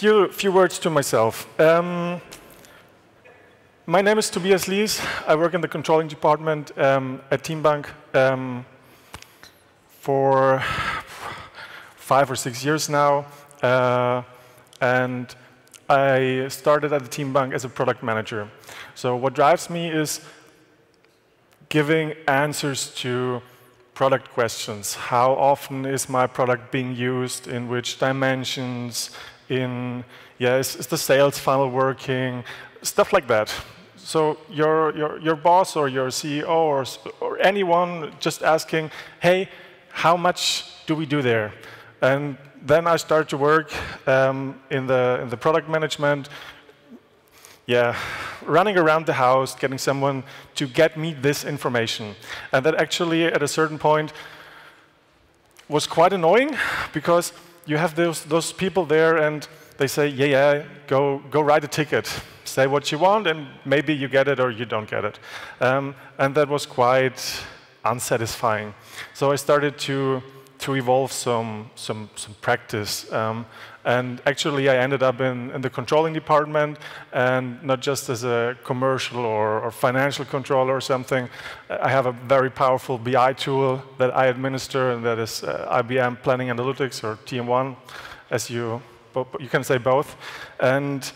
few words to myself. My name is Tobias Lies. I work in the controlling department at Teambank for 5 or 6 years now. And I started at the Teambank as a product manager. So what drives me is giving answers to product questions. How often is my product being used? In which dimensions? Is the sales funnel working? Stuff like that. So your boss or your CEO or anyone just asking, hey, how much do we do there? And then I start to work in the product management, running around the house, getting someone to get me this information. And that actually, at a certain point, was quite annoying, because you have those people there, and they say, go write a ticket. Say what you want, and maybe you get it or you don't get it. And that was quite unsatisfying. So I started to evolve some practice. And actually, I ended up in the controlling department, and not just as a commercial or financial controller or something. I have a very powerful BI tool that I administer, and that is IBM Planning Analytics, or TM1, as you can say both. And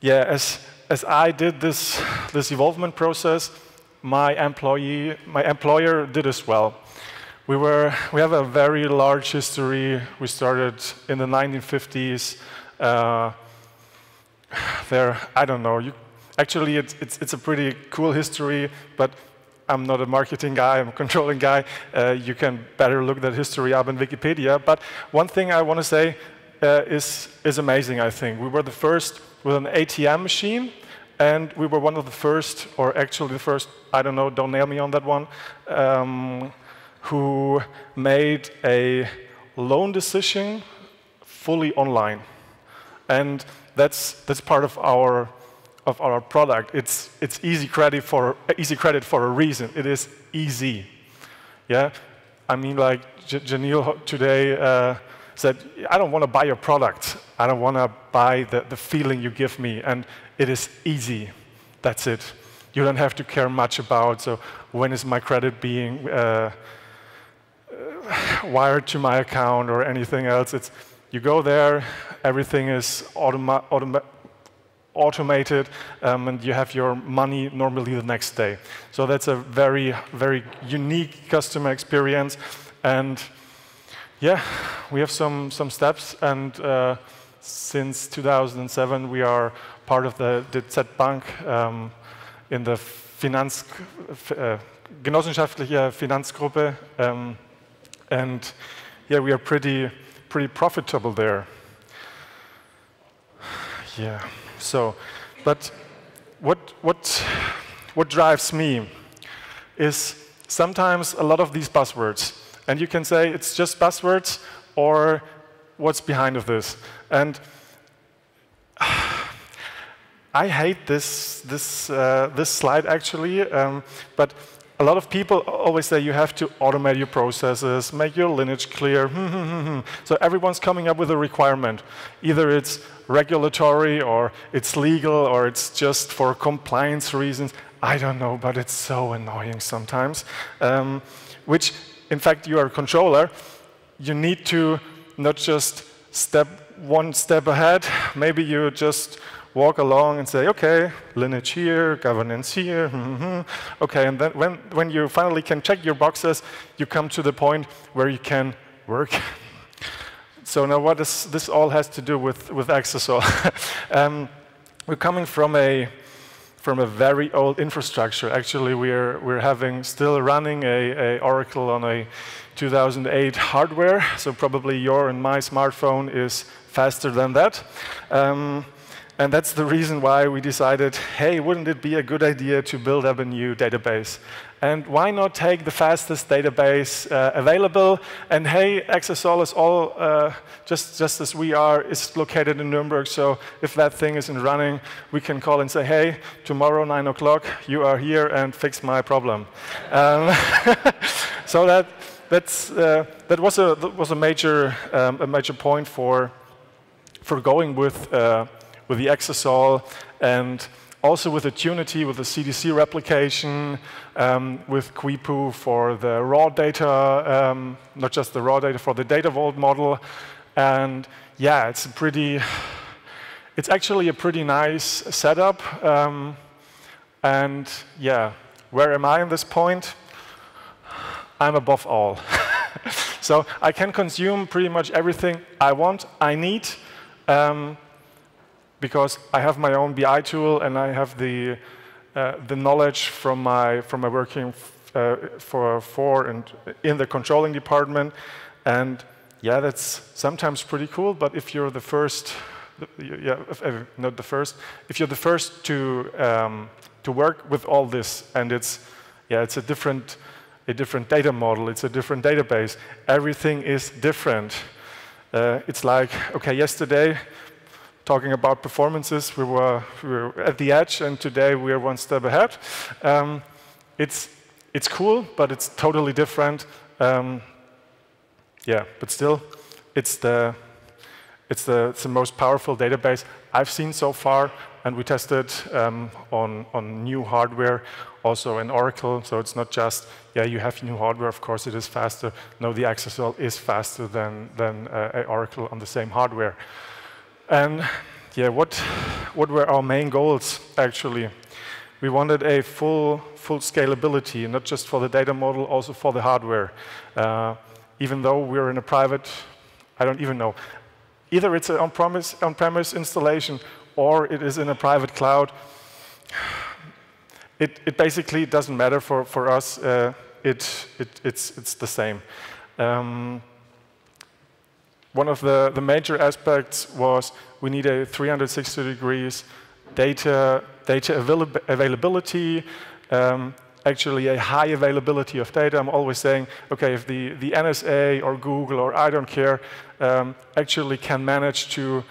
as I did this evolvement process, my employer did as well. We have a very large history. We started in the 1950s. I don't know. Actually, it's a pretty cool history, but I'm not a marketing guy. I'm a controlling guy. You can better look that history up in Wikipedia. But one thing I want to say is amazing, I think. We were the first with an ATM machine, and we were one of the first, or actually the first, I don't know, don't nail me on that one, who made a loan decision fully online. And that's part of our product. It's easy credit for a reason. It is easy. Yeah, I mean, like Janil today said, I don't want to buy your product. I don't want to buy the feeling you give me. And it is easy. That's it. You don't have to care much about, so when is my credit being wired to my account or anything else. You go there, everything is automated, and you have your money normally the next day. So that's a very, very unique customer experience. And we have some steps, and since 2007 we are part of the Teambank in the genossenschaftliche Finanzgruppe, and we are pretty profitable there. So, but what drives me is sometimes a lot of these buzzwords. And you can say it's just buzzwords, or what's behind of this. And I hate this slide actually, but a lot of people always say you have to automate your processes, make your lineage clear. So everyone's coming up with a requirement. Either it's regulatory, or it's legal, or it's just for compliance reasons. I don't know, but it's so annoying sometimes. Which, in fact, you are a controller. You need to not just one step ahead. Maybe you just walk along and say, okay, lineage here, governance here, okay, and then when you finally can check your boxes, you come to the point where you can work. So now what does this all has to do with Exasol? We're coming from a very old infrastructure. Actually, we're still running a Oracle on a 2008 hardware, so probably your and my smartphone is faster than that. And that's the reason why we decided, hey, wouldn't it be a good idea to build up a new database? And why not take the fastest database available? And hey, Exasol is all, just as we are, is located in Nuremberg. So if that thing isn't running, we can call and say, hey, tomorrow 9 o'clock, you are here and fix my problem. So that was a major point for for going with the Exasol, and also with the Tunity, with the CDC replication, with Quipu for the raw data, not just the raw data, for the data vault model. And yeah, it's actually a pretty nice setup. And yeah, where am I at this point? I'm above all. So I can consume pretty much everything I want, I need, because I have my own BI tool and I have the knowledge from my working for and in the controlling department. And yeah, that's sometimes pretty cool. But if you're the first, not the first, if you're the first to work with all this, and it's a different data model, it's a different database. Everything is different. It's like, okay, yesterday, talking about performances, we were at the edge, and today we are one step ahead. It's cool, but it's totally different. Yeah, but still, it's the most powerful database I've seen so far, and we tested on new hardware, also in Oracle. So it's not just, yeah, you have new hardware, of course it is faster. No, the Exasol is faster than Oracle on the same hardware. And yeah, what were our main goals actually? We wanted a full scalability, not just for the data model, also for the hardware. Even though we're in a private, I don't even know. Either it's an on-premise installation or it is in a private cloud. It basically doesn't matter for us. It's the same. One of the major aspects was we need a 360 degrees data availability, actually a high availability of data. I'm always saying, okay, if the NSA or Google or I don't care actually can manage to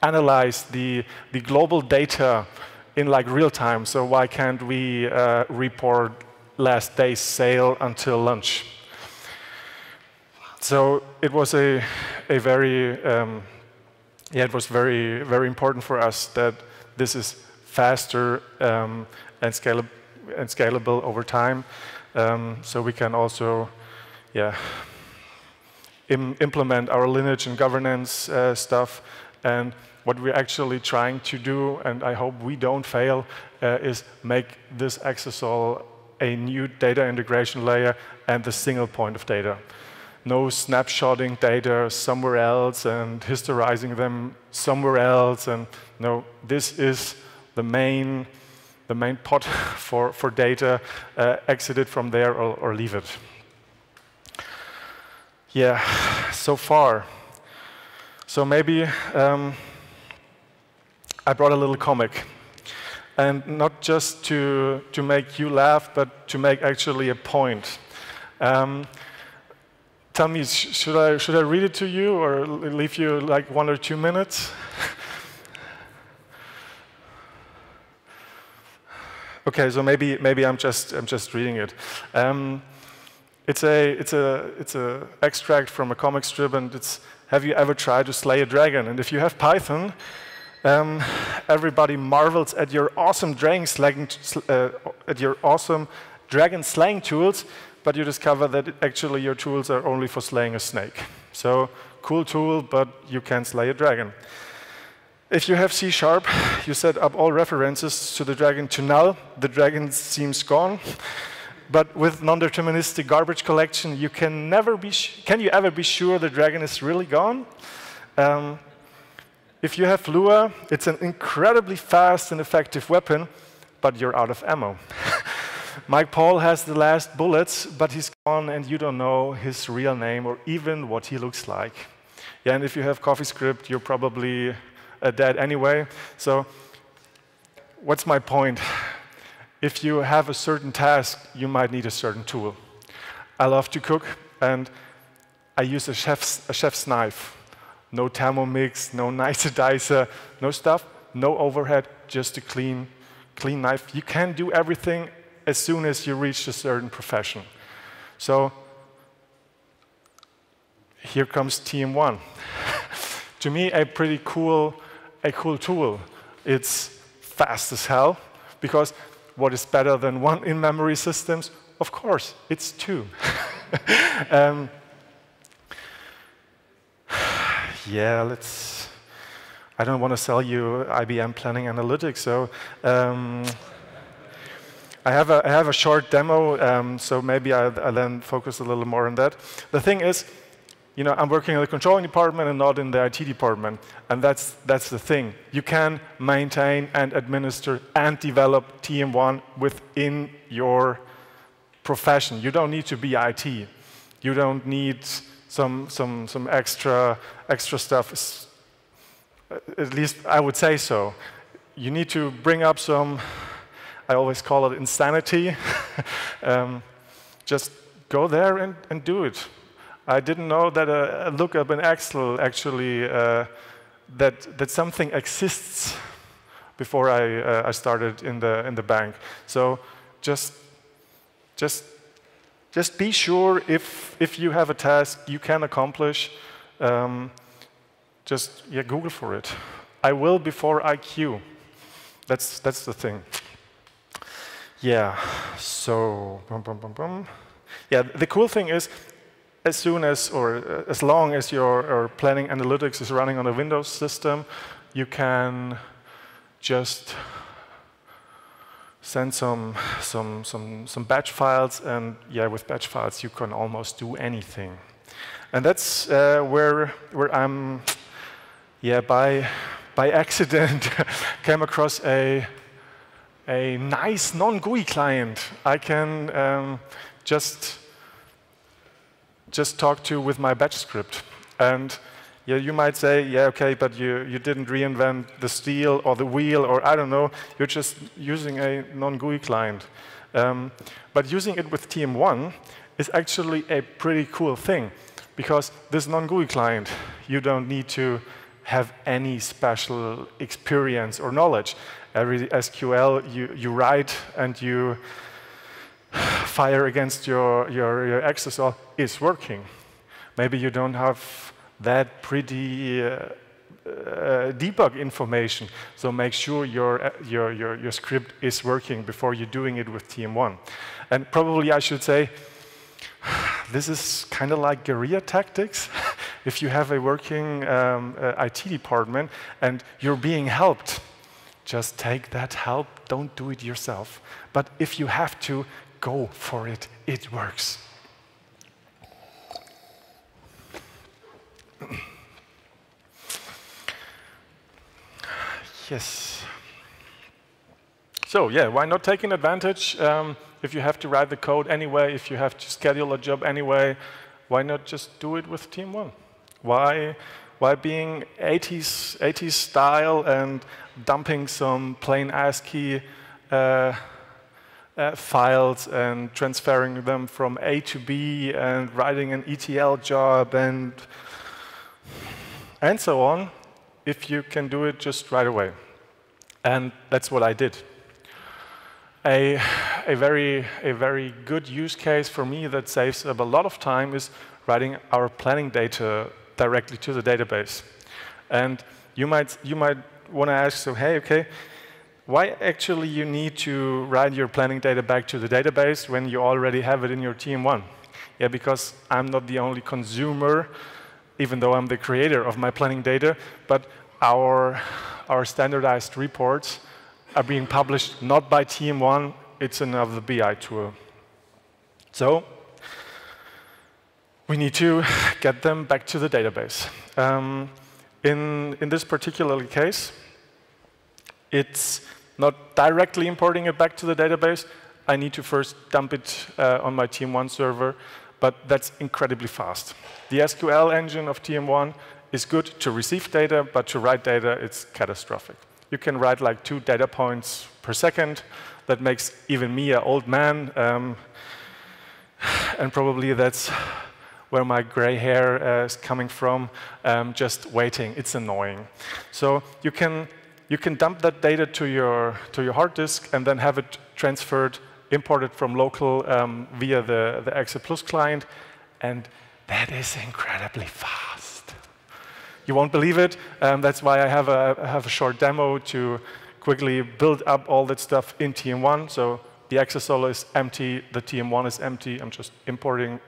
analyze the global data in like real time, so why can't we report last day's sale until lunch? So it was a very it was very important for us that this is faster and scalable over time, so we can also implement our lineage and governance stuff. And what we're actually trying to do, and I hope we don't fail, is make this Exasol a new data integration layer and the single point of data. No snapshotting data somewhere else and historizing them somewhere else. And no, this is the main pot for data. Exit it from there or leave it. Yeah, so far. So maybe I brought a little comic, and not just to make you laugh, but to make actually a point. Tell me, should I read it to you or leave you like 1 or 2 minutes? Okay, so maybe I'm just reading it. It's a extract from a comic strip, and it's, have you ever tried to slay a dragon? And if you have Python, everybody marvels at your awesome dragon slaying tools, but you discover that actually your tools are only for slaying a snake. So cool tool, but you can't slay a dragon. If you have C#, you set up all references to the dragon to null. The dragon seems gone. But with non-deterministic garbage collection, you can never be. Can you ever be sure the dragon is really gone? If you have Lua, it's an incredibly fast and effective weapon, but you're out of ammo. Mike Paul has the last bullets, but he's gone, and you don't know his real name or even what he looks like. Yeah, and if you have CoffeeScript, you're probably dead anyway. So, what's my point? If you have a certain task, you might need a certain tool. I love to cook, and I use a chef's knife. No Thermomix, no nicedizer, no stuff, no overhead, just a clean knife. You can do everything as soon as you reach a certain profession. So here comes TM1. To me, a pretty cool tool. It's fast as hell, because what is better than one in-memory systems? Of course, it's two. Yeah, I don't want to sell you IBM Planning Analytics, so I have a short demo, so maybe I then focus a little more on that. The thing is, I'm working in the controlling department and not in the IT department, and that's the thing. You can maintain and administer and develop TM1 within your profession. You don't need to be IT. You don't need some extra stuff. At least I would say so. You need to bring up some, I always call it insanity. Just go there and do it. I didn't know that a lookup in Excel actually, that something exists before I started in the bank. So just be sure if you have a task you can accomplish, just Google for it. I will before IQ. That's the thing. Yeah. So yeah, the cool thing is, as soon as or as long as your planning analytics is running on a Windows system, you can just send some batch files, and yeah, with batch files you can almost do anything. And that's where I'm, by accident came across a nice non-GUI client I can just talk to with my batch script. And yeah, you might say, yeah, okay, but you didn't reinvent the steel or the wheel, or I don't know, you're just using a non-GUI client. But using it with TM1 is actually a pretty cool thing, because this non-GUI client, you don't need to have any special experience or knowledge. Every SQL you write and you fire against your Exasol is working. Maybe you don't have that pretty debug information, so make sure your script is working before you're doing it with TM1. And probably I should say, this is kind of like guerrilla tactics. If you have a working IT department and you're being helped, just take that help, don't do it yourself. But if you have to, go for it, it works. Yes. So yeah, why not taking advantage? If you have to write the code anyway, if you have to schedule a job anyway, why not just do it with TM1? Why being 80s style and dumping some plain ASCII files and transferring them from A to B and writing an ETL job and so on, if you can do it just right away. And that's what I did. A very good use case for me that saves up a lot of time is writing our planning data directly to the database. And you might want to ask, so hey, okay, why actually you need to write your planning data back to the database when you already have it in your TM1? Yeah, because I'm not the only consumer, even though I'm the creator of my planning data, but our standardized reports are being published not by TM1, it's another BI tool. So we need to get them back to the database. In this particular case, it's not directly importing it back to the database. I need to first dump it on my TM1 server, but that's incredibly fast. The SQL engine of TM1 is good to receive data, but to write data, it's catastrophic. You can write like 2 data points per second. That makes even me an old man, and probably that's where my gray hair is coming from, just waiting. It's annoying. So you can dump that data to your hard disk and then have it transferred, imported from local via the Excel Plus client, and That is incredibly fast. You won't believe it. That's why I have a short demo to quickly build up all that stuff in TM1. So the Exasol is empty, the TM1 is empty. I'm just imported.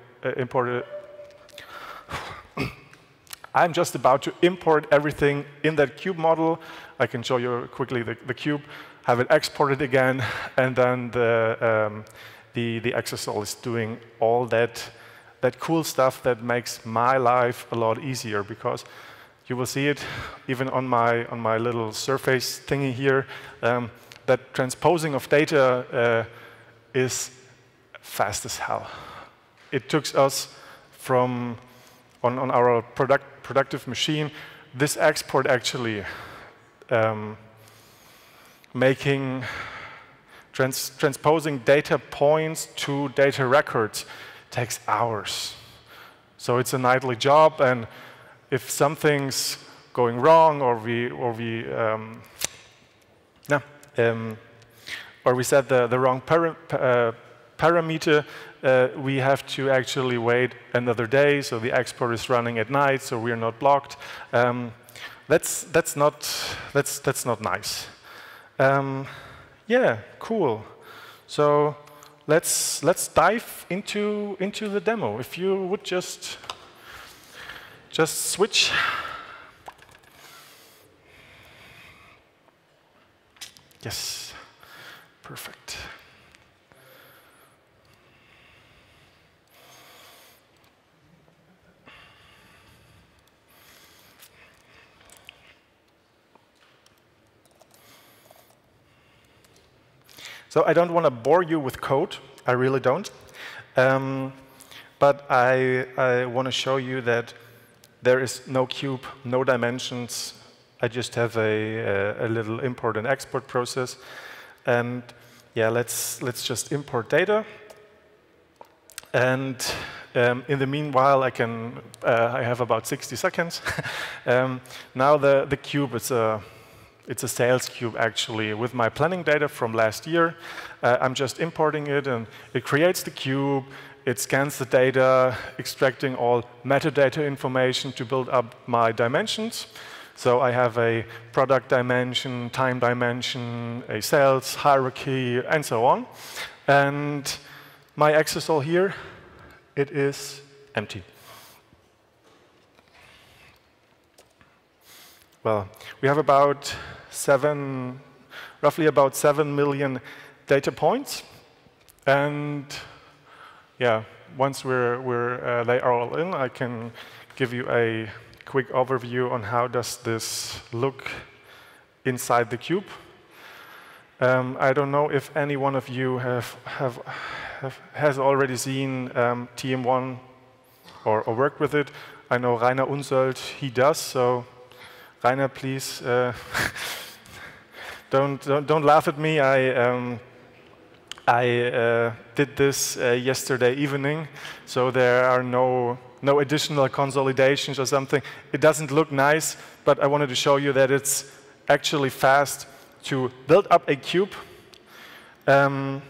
I'm just about to import everything in that cube model. I can show you quickly the cube, have it exported again, and then the Exasol is doing all that cool stuff that makes my life a lot easier, because you will see it even on my little surface thingy here, that transposing of data is fast as hell. It took us from, on our productive machine, this export actually transposing data points to data records takes hours. So it's a nightly job, and if something's going wrong, or we set the wrong parameter, we have to actually wait another day. So the export is running at night, so we are not blocked. That's not nice. Yeah, cool. So let's dive into the demo. If you would just switch. Yes, perfect. So I don't want to bore you with code. I really don't. But I want to show you that there is no cube, no dimensions. I just have a little import and export process. And yeah, let's just import data. And in the meanwhile, I have about 60 seconds. Now the cube is it's a sales cube, actually, with my planning data from last year. I'm just importing it, and it creates the cube. It scans the data, extracting all metadata information to build up my dimensions. So I have a product dimension, time dimension, a sales hierarchy, and so on. And my Exasol here, it is empty. Well, we have roughly about 7 million data points, and yeah, once they are all in, I can give you a quick overview on how does this look inside the cube. I don't know if any one of you has already seen TM1 or worked with it. I know Rainer Unsold, he does. So Rainer, please don't laugh at me. I did this yesterday evening, so there are no additional consolidations or something. It doesn't look nice, but I wanted to show you that it's actually fast to build up a cube. And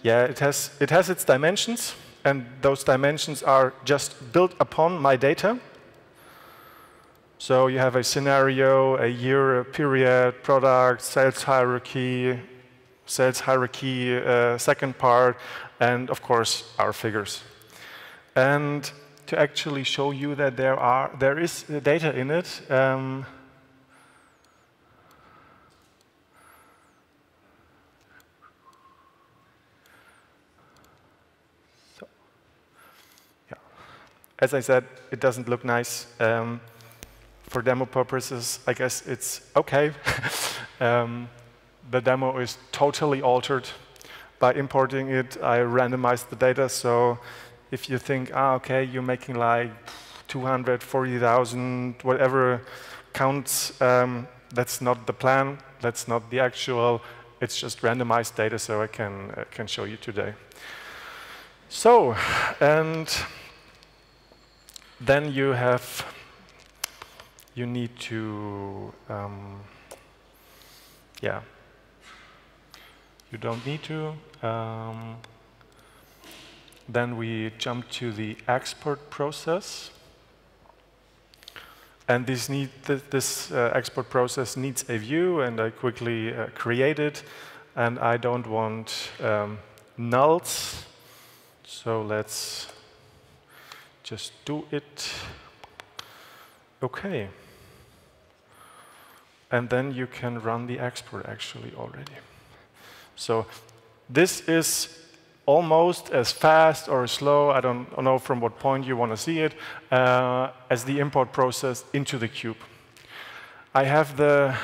yeah, it has its dimensions, and those dimensions are just built upon my data. So you have a scenario, a year, a period, product, sales hierarchy, second part, and of course our figures. And to actually show you that there is data in it, so yeah, as I said, it doesn't look nice. For demo purposes, I guess it's okay. The demo is totally altered. By importing it, I randomized the data. So if you think, okay, you're making like 240,000, whatever counts, that's not the plan. That's not the actual. It's just randomized data, so I can show you today. So, and then you need to, yeah. You don't need to. Then we jump to the export process. And this export process needs a view, and I quickly create it. And I don't want nulls, so let's just do it. OK. And then you can run the export actually already. So this is almost as fast or slow, I don't know from what point you want to see it, as the import process into the cube. I have the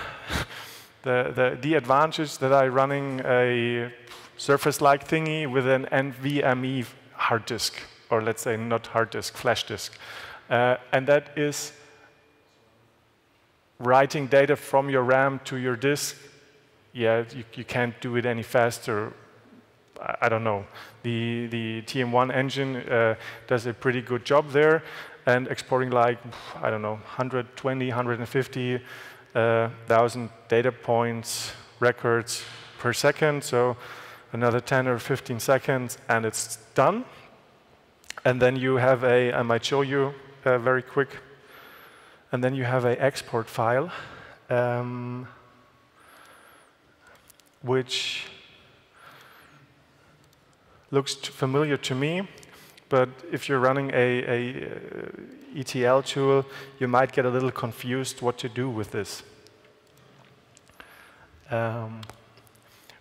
advantage that I'm running a Surface-like thingy with an NVMe hard disk, or let's say not hard disk, flash disk. And that is writing data from your RAM to your disk. Yeah, you can't do it any faster. I don't know. The TM1 engine does a pretty good job there, and exporting like, I don't know, 120, 150,000 data points, records per second. So another 10 or 15 seconds, and it's done. And then you have I might show you very quick. And then you have an export file, which looks familiar to me, but if you're running a ETL tool, you might get a little confused what to do with this.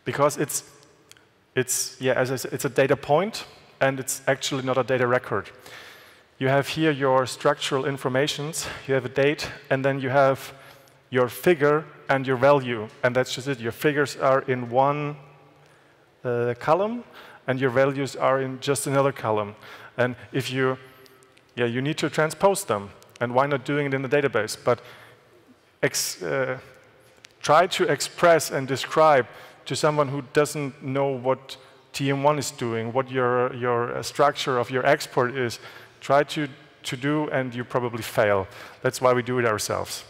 Because it's yeah, as I said, it's a data point, and it's actually not a data record. You have here your structural informations, you have a date, and then you have your figure and your value, and that's just it. Your figures are in one column, and your values are in just another column. And if you need to transpose them, and why not doing it in the database? But try to express and describe to someone who doesn't know what TM1 is doing, what your structure of your export is. Try to do, and you probably fail. That's why we do it ourselves.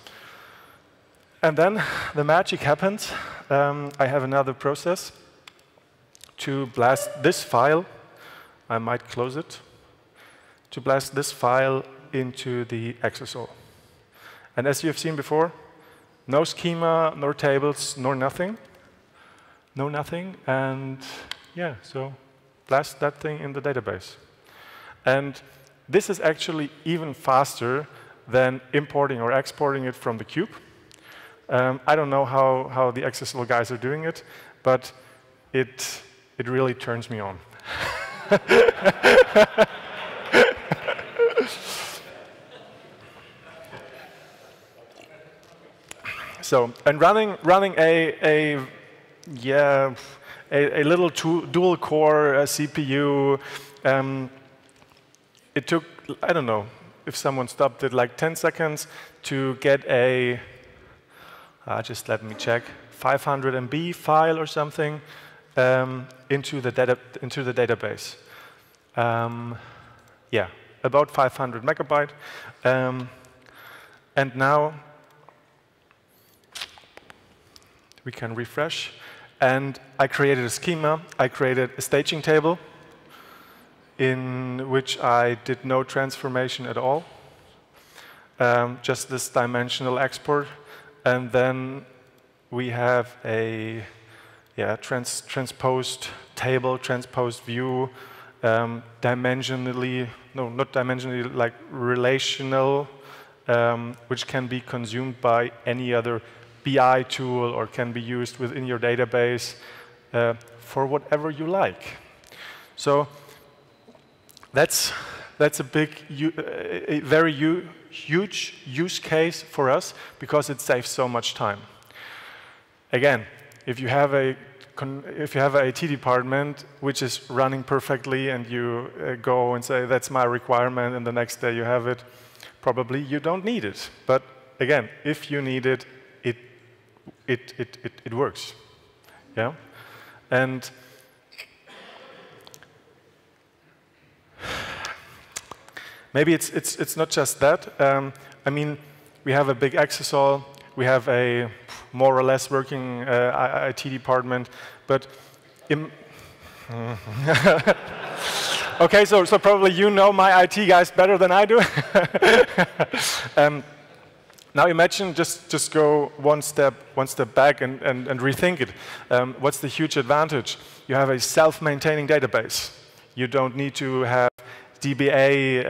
And then the magic happens. I have another process to blast this file. I might close it. To blast this file into the Exasol. And as you have seen before, no schema, no tables, no nothing. No nothing. And yeah, so blast that thing in the database. And this is actually even faster than importing or exporting it from the cube. I don't know how the Exasol guys are doing it, but it really turns me on. So, and running a little dual core CPU. It took, I don't know, if someone stopped it, like 10 seconds to get a, just let me check, 500 MB file or something into the database. Yeah, about 500 megabyte. And now we can refresh. And I created a schema. I created a staging table in which I did no transformation at all, just this dimensional export. And then we have a transposed table, transposed view, dimensionally, no, not dimensionally, like relational, which can be consumed by any other BI tool or can be used within your database for whatever you like. So that's a very huge use case for us because it saves so much time. Again, if you have a IT department which is running perfectly and you go and say that's my requirement and the next day you have it, probably you don't need it. But again, if you need it, it works. Yeah, and maybe it's not just that. I mean, we have a big Exasol. We have a more or less working IT department, but Okay, so probably you know my IT guys better than I do. Now imagine just go one step back and rethink it. What's the huge advantage? You have a self-maintaining database. You don't need to have DBA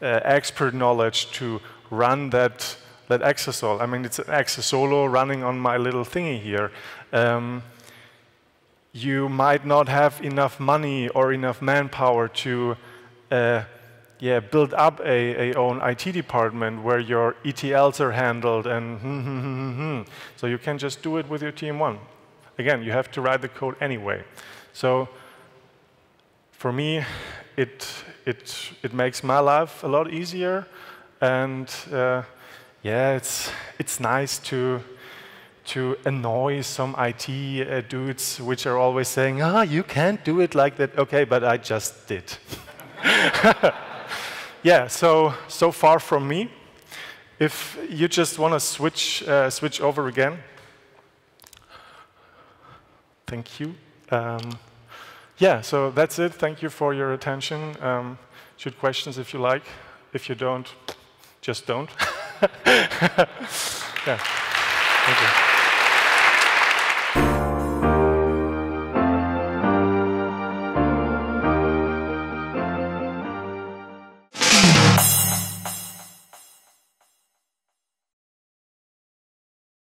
expert knowledge to run that Exasol. I mean, it's an Exasol running on my little thingy here. You might not have enough money or enough manpower to build up a own IT department where your ETLs are handled and So you can just do it with your team one. Again, you have to write the code anyway. So for me, it makes my life a lot easier, and it's nice to annoy some IT dudes which are always saying, you can't do it like that. Okay, but I just did. Yeah, so far from me. If you just want to switch over again, thank you. Yeah, so that's it. Thank you for your attention. Shoot questions if you like. If you don't, just don't. Yeah. Thank you.